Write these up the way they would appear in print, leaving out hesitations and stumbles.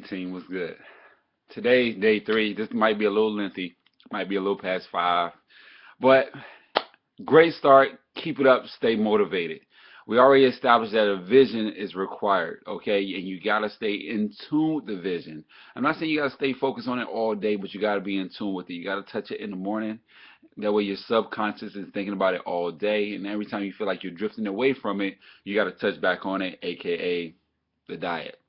Team was good. Today, day three. This might be a little lengthy, might be a little past 5, but great start. Keep it up. Stay motivated. We already established that a vision is required, okay? And you gotta stay in tune with the vision. I'm not saying you gotta stay focused on it all day, but you gotta be in tune with it. You gotta touch it in the morning. That way, your subconscious is thinking about it all day, and every time you feel like you're drifting away from it, you gotta touch back on it, aka the diet.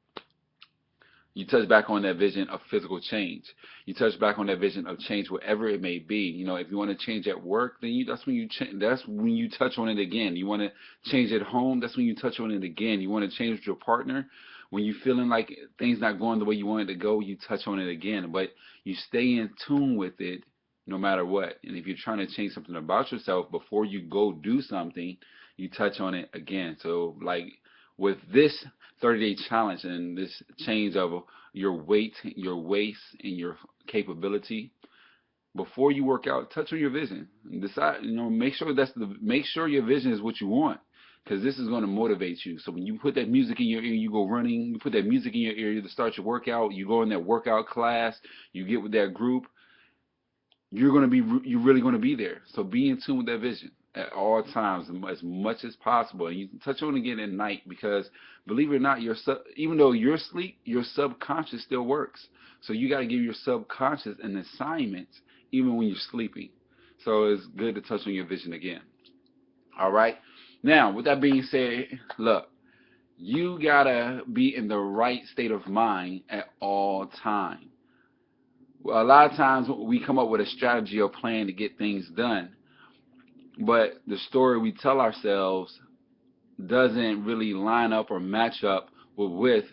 You touch back on that vision of physical change. You touch back on that vision of change, wherever it may be. If you want to change at work, then that's when you touch on it again. You want to change at home, that's when you touch on it again. You want to change with your partner, when you're feeling like things not going the way you want it to go, you touch on it again. But you stay in tune with it no matter what. And if you're trying to change something about yourself before you go do something, you touch on it again. So like with this 30-day challenge and this change of your weight, your waist, and your capability, before you work out, touch on your vision and decide. Make sure your vision is what you want, because this is going to motivate you. So when you put that music in your ear, you go running. You put that music in your ear to start your workout. You go in that workout class. You get with that group. You're really going to be there. So be in tune with that vision at all times, as much as possible. And you can touch on it again at night, because believe it or not, even though you're asleep, your subconscious still works. So you got to give your subconscious an assignment even when you're sleeping. So it's good to touch on your vision again. All right. Now, with that being said, look, you gotta be in the right state of mind at all times. Well, a lot of times we come up with a strategy or plan to get things done, but the story we tell ourselves doesn't really line up or match up with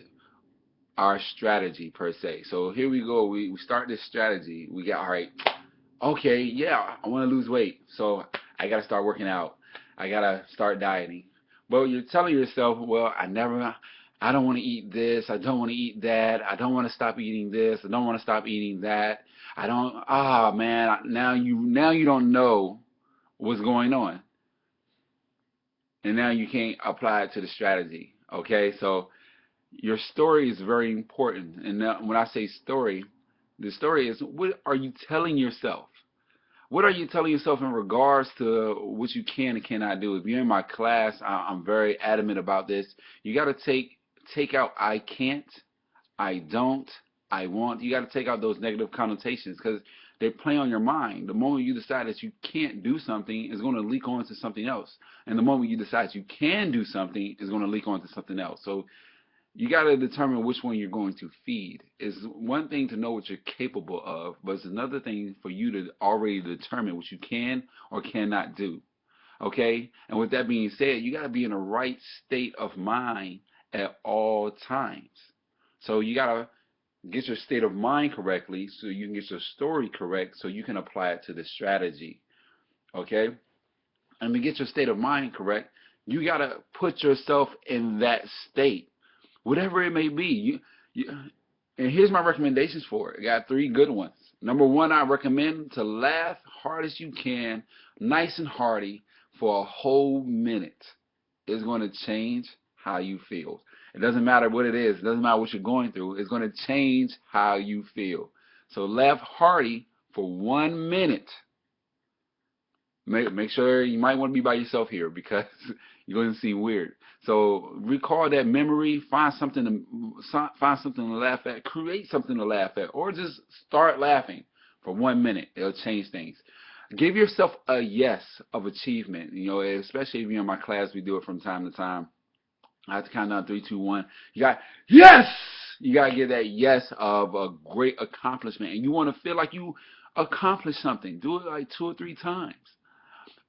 our strategy per se. So here we go. We start this strategy. We got, all right, okay, yeah, I want to lose weight. So I got to start working out. I got to start dieting. But you're telling yourself, well, I don't want to eat this. I don't want to eat that. I don't want to stop eating this. I don't want to stop eating that. I don't, man, now you don't know what's going on. And now you can't apply it to the strategy. Okay, so your story is very important. And now, when I say story, the story is, what are you telling yourself? What are you telling yourself in regards to what you can and cannot do? If you're in my class, I'm very adamant about this. You got to take out I can't, I don't, I want. You got to take out those negative connotations, because they play on your mind. The moment you decide that you can't do something, it's going to leak on to something else. And the moment you decide you can do something, it's going to leak on to something else. So you got to determine which one you're going to feed. It's one thing to know what you're capable of, but it's another thing for you to already determine what you can or cannot do. Okay? And with that being said, you got to be in the right state of mind at all times. So you got to get your state of mind correctly so you can get your story correct so you can apply it to the strategy. Okay? And to get your state of mind correct, you got to put yourself in that state, whatever it may be. And here's my recommendations for it. I got 3 good ones. Number 1, I recommend to laugh hard as you can, nice and hearty, for a whole minute. It's going to change how you feel. It doesn't matter what it is. It doesn't matter what you're going through. It's going to change how you feel. So laugh hearty for 1 minute. Make sure, you might want to be by yourself here, because you're going to seem weird. So recall that memory. Find something to laugh at. Create something to laugh at, or just start laughing for 1 minute. It'll change things. Give yourself a yes of achievement. Especially if you're in my class, we do it from time to time. I have to count down 3, 2, 1. You got yes. You got to get that yes of a great accomplishment, and you want to feel like you accomplished something. Do it like 2 or 3 times.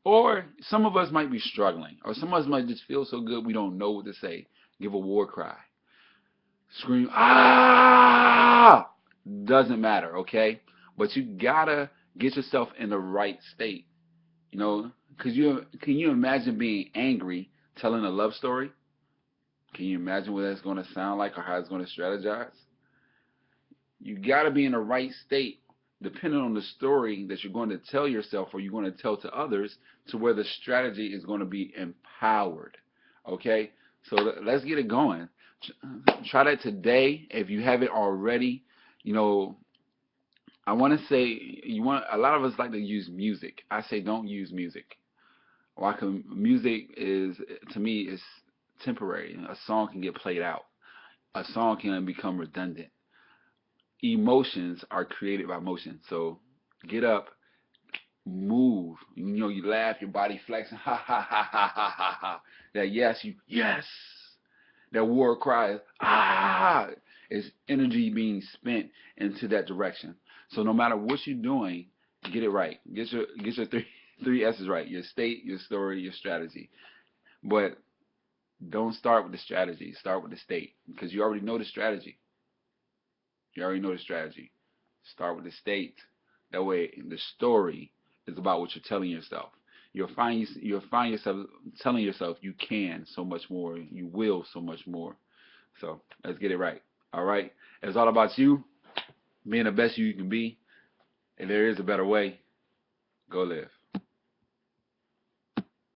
Or some of us might be struggling, or some of us might just feel so good we don't know what to say. Give a war cry. Scream, ah! Doesn't matter, okay? But you gotta get yourself in the right state. Because can you imagine being angry telling a love story? Can you imagine what that's going to sound like, or how it's going to strategize? You gotta be in the right state, depending on the story that you're going to tell yourself or you're going to tell to others, to where the strategy is going to be empowered. Okay? So let's get it going. Try that today if you haven't already. You know, I want to say a lot of us like to use music. I say don't use music. Why? 'Cause music is, to me, is temporary. A song can get played out. A song can become redundant. Emotions are created by motion. So get up, move. You know, you laugh, your body flexing. Ha ha ha ha ha ha ha. That yes. That war cry is ah. Is energy being spent into that direction. So no matter what you're doing, get it right. Get your three S's right. Your state, your story, your strategy. But don't start with the strategy. Start with the state because you already know the strategy. You already know the strategy. Start with the state. That way, the story is about what you're telling yourself. You'll find yourself telling yourself you can so much more. You will so much more. So let's get it right. All right. It's all about you being the best you can be. If there is a better way, go live.